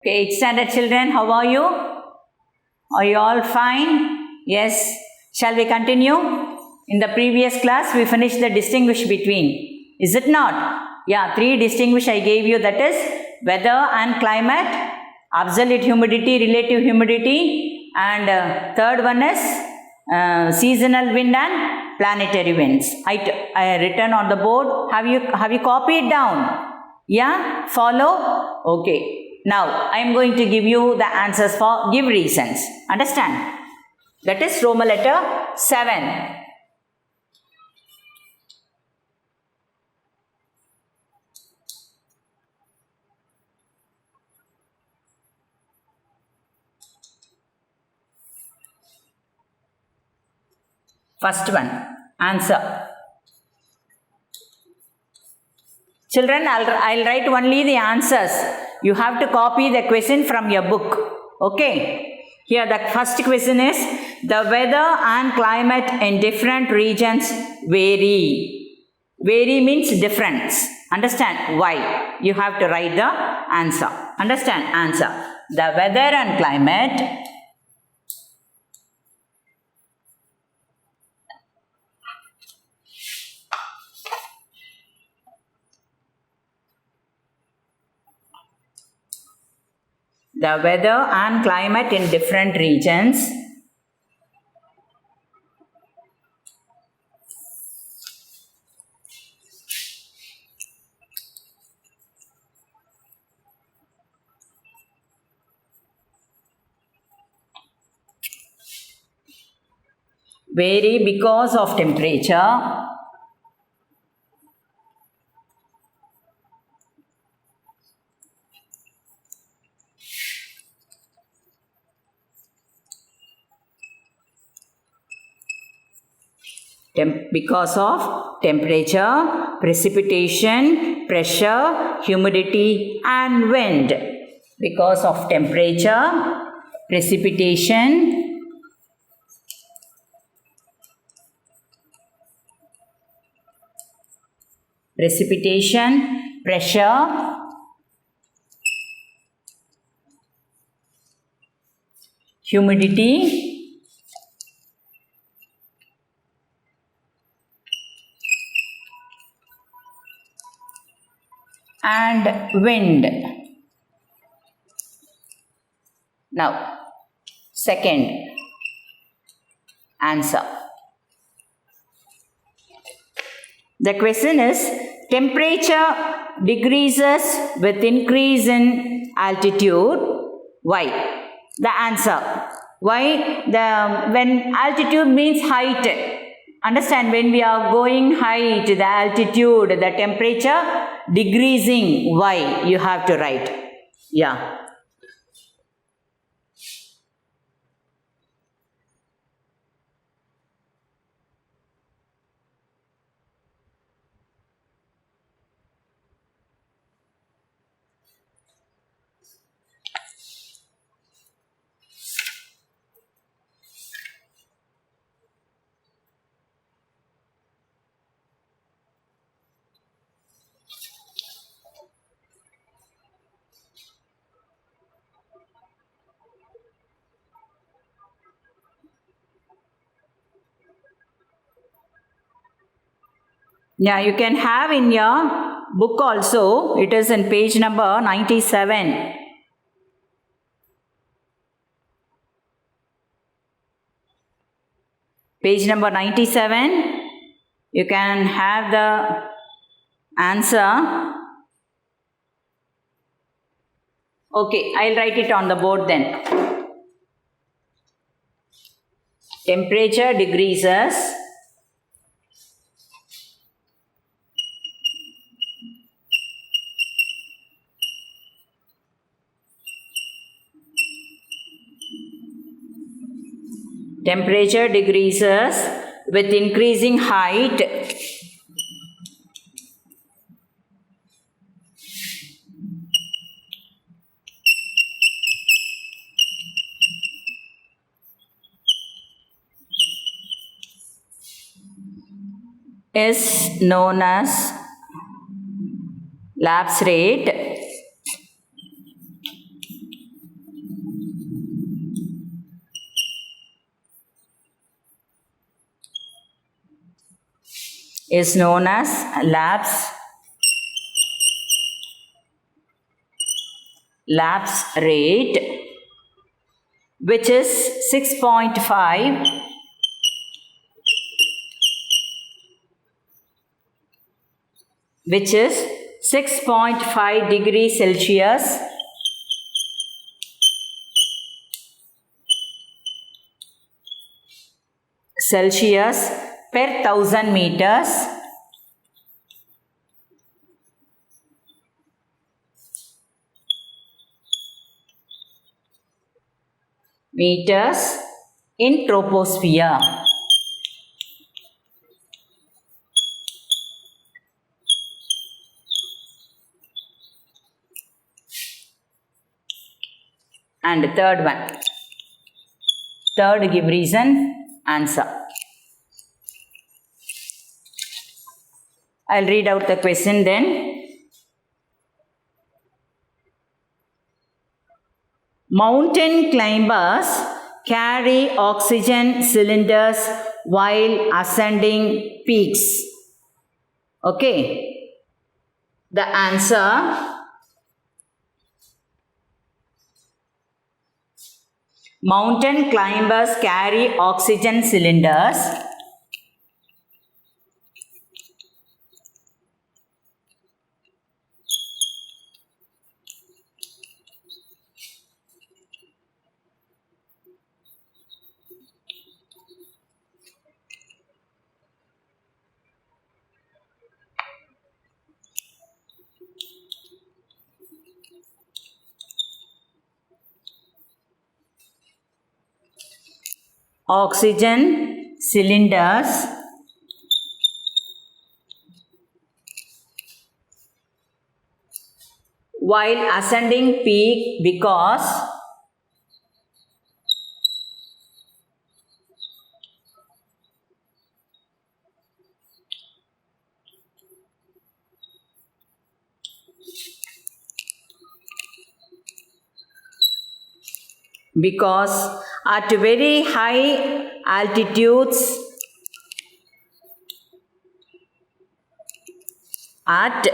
Okay, 8th standard children, how are you? Are you all fine? Yes. Shall we continue? In the previous class, we finished the distinguish between. Is it not? Yeah, 3 distinguish I gave you, that is weather and climate, absolute humidity, relative humidity, and third one is seasonal wind and planetary winds. I written on the board. Have you copied down? Yeah, follow? Okay. Now, I am going to give you the answers for give reasons. Understand? That is Roman letter 7. First one, answer. Children, I'll write only the answers. You have to copy the question from your book. Okay. Here the first question is, the weather and climate in different regions vary. Vary means difference. Understand why? You have to write the answer. Understand answer. The weather and climate in different regions vary because of temperature, because of temperature, precipitation, pressure, humidity and wind. Because of temperature, precipitation, pressure, humidity and wind. Now, second answer. The question is, temperature decreases with increase in altitude. Why? The answer. Why? When altitude means height. Understand, when we are going height, the altitude, the temperature decreasing. Why? You have to write. Yeah. Yeah, you can have in your book also. It is in page number 97. Page number 97. You can have the answer. Okay, I'll write it on the board then. Temperature decreases with increasing height. Is known as lapse rate. is known as lapse rate, which is 6.5 degrees Celsius per 1000 meters in troposphere. And third one. Third, give reason, answer. I'll read out the question then. Mountain climbers carry oxygen cylinders while ascending peaks. Okay. The answer: mountain climbers carry oxygen cylinders while ascending peak because at very high altitudes at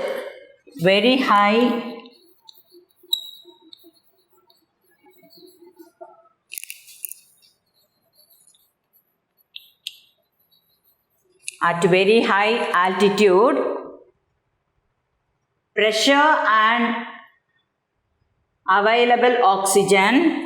very high altitude, pressure and available oxygen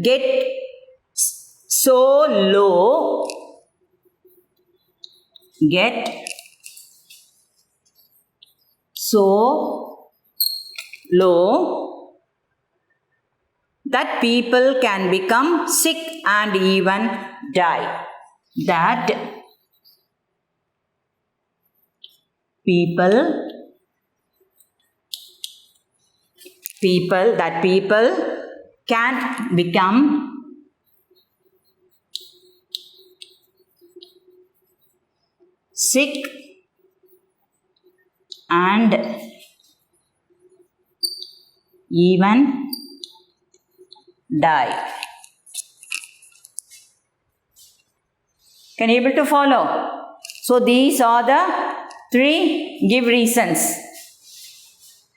get so low that people can become sick and even die. That people can become sick and even die. Can you able to follow? So these are the 3 give reasons.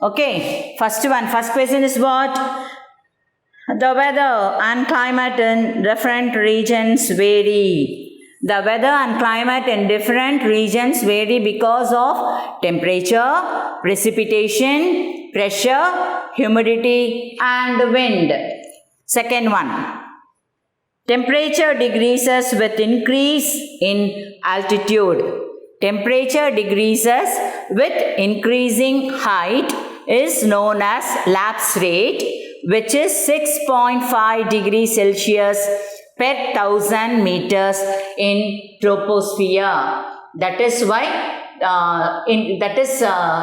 Okay, first question is what? The weather and climate in different regions vary. The weather and climate in different regions vary because of temperature, precipitation, pressure, humidity and wind. Second one, temperature decreases with increase in altitude. Temperature decreases with increasing height is known as lapse rate, which is 6.5 degrees Celsius per 1000 meters in troposphere. That is why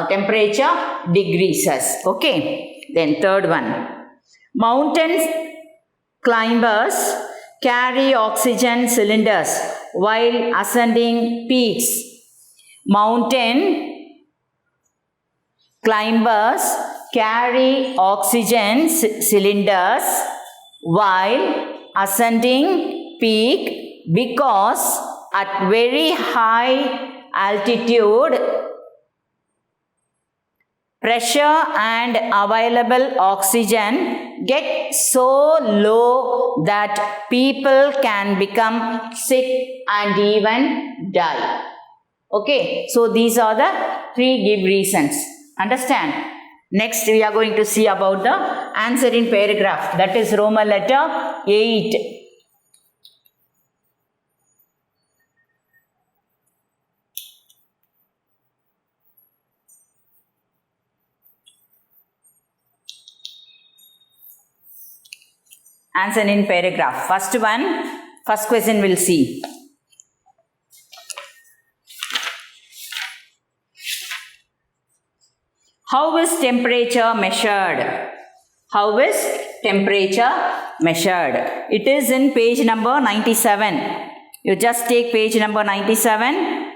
temperature decreases. Okay. Then third one, mountain climbers carry oxygen cylinders while ascending peaks. Mountain climbers carry oxygen cylinders while ascending peak because at very high altitude pressure and available oxygen get so low that people can become sick and even die. Okay, so these are the three give reasons. Understand? Next we are going to see about the answer in paragraph, that is Roman letter 8. Answer in paragraph. First question we'll see. How is temperature measured? How is temperature measured? It is in page number 97. You just take page number 97.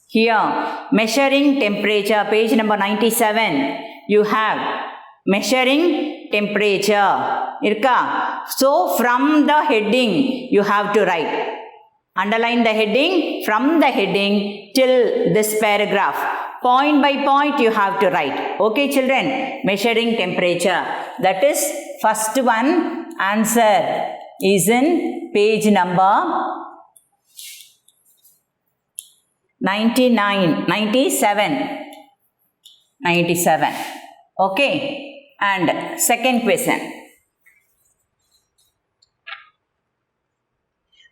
Here, measuring temperature, page number 97. You have measuring temperature. Irka. So, from the heading, you have to write. Underline the heading, from the heading till this paragraph. Point by point you have to write. Okay children, measuring temperature. That is first one answer is in page number 97. Okay. And second question.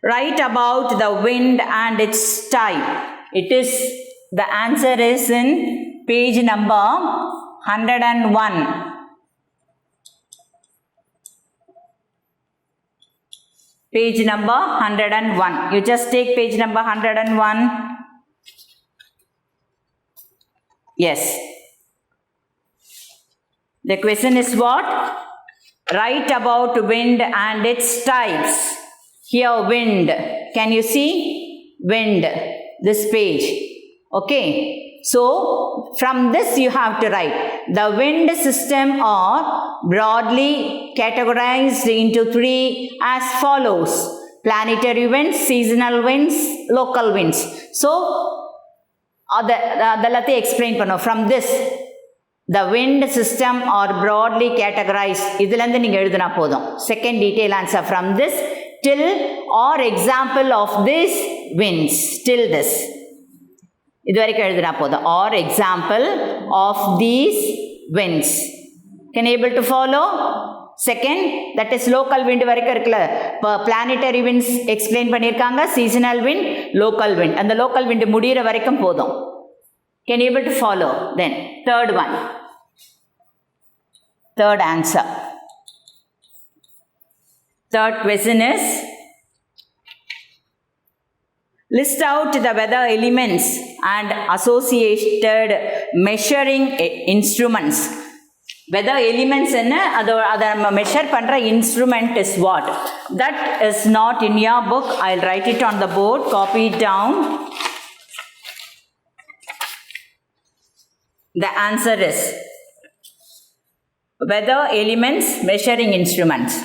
Write about the wind and its type. The answer is in page number 101. Page number 101. You just take page number 101. Yes. The question is what? Write about wind and its types. Here wind, can you see? Wind, this page. Okay, so from this you have to write. The wind system are broadly categorized into three as follows. Planetary winds, seasonal winds, local winds. So, அதெல்லாத்தையும் explain பண்ணும். From this, the wind system are broadly categorized. இதிலிருந்து நீங்க எழுதுனா போதும். Second detail answer from this. Till or example of this winds, till this. இதுவரைக்கும் எழுதுனா போதும். Or example of these winds. Can you able to follow? Second, that is local wind வரைக்கும் இருக்குல்ல. Planetary winds explain பண்ணியிருக்காங்க. Seasonal wind, local wind. அந்த local wind முடிகிற வரைக்கும் போதும். Can you able to follow? Then, third one. Third answer. Third question is, list out the weather elements and associated measuring instruments. Weather elements என்ன அதை measure பண்ற instrument is what? That is not in your book. I'll write it on the board. Copy it down. The answer is weather elements, measuring instruments.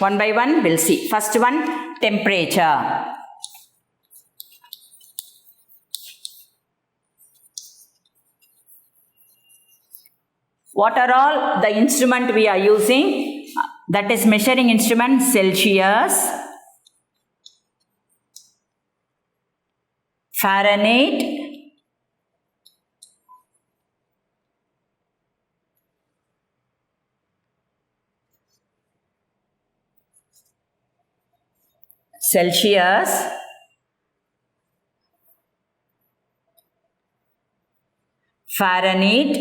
One by one, we'll see. First one, temperature. What are all the instrument we are using? That is measuring instrument, Celsius, Fahrenheit, Celsius, Fahrenheit,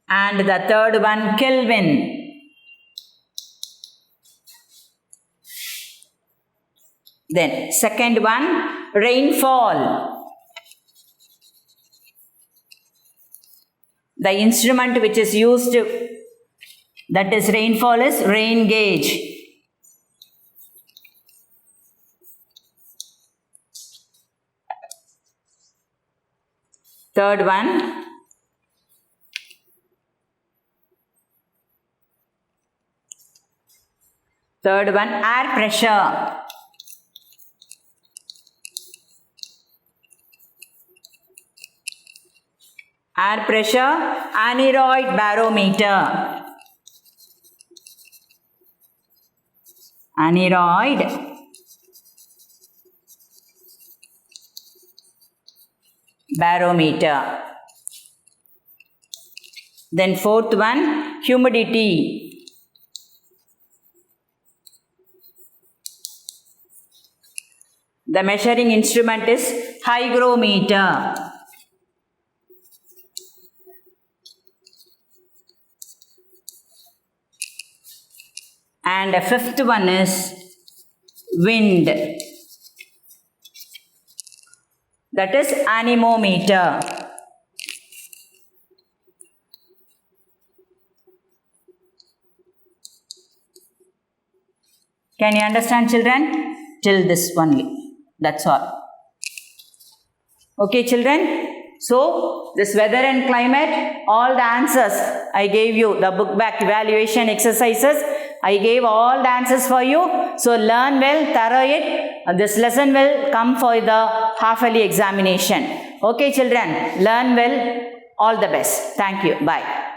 and the third one Kelvin. Then second one rainfall. The instrument which is used that is rainfall is rain gauge. Third one air pressure. Air pressure, aneroid barometer. Aneroid barometer. Then fourth one, humidity. The measuring instrument is hygrometer. And the fifth one is wind. That is anemometer. Can you understand, children? Till this only. That's all. Okay, children? So, this weather and climate, all the answers I gave you, the book back evaluation exercises, I gave all the answers for you. So, learn well, thorough it. This lesson will come for the half-yearly examination. Okay, children? Learn well. All the best. Thank you. Bye.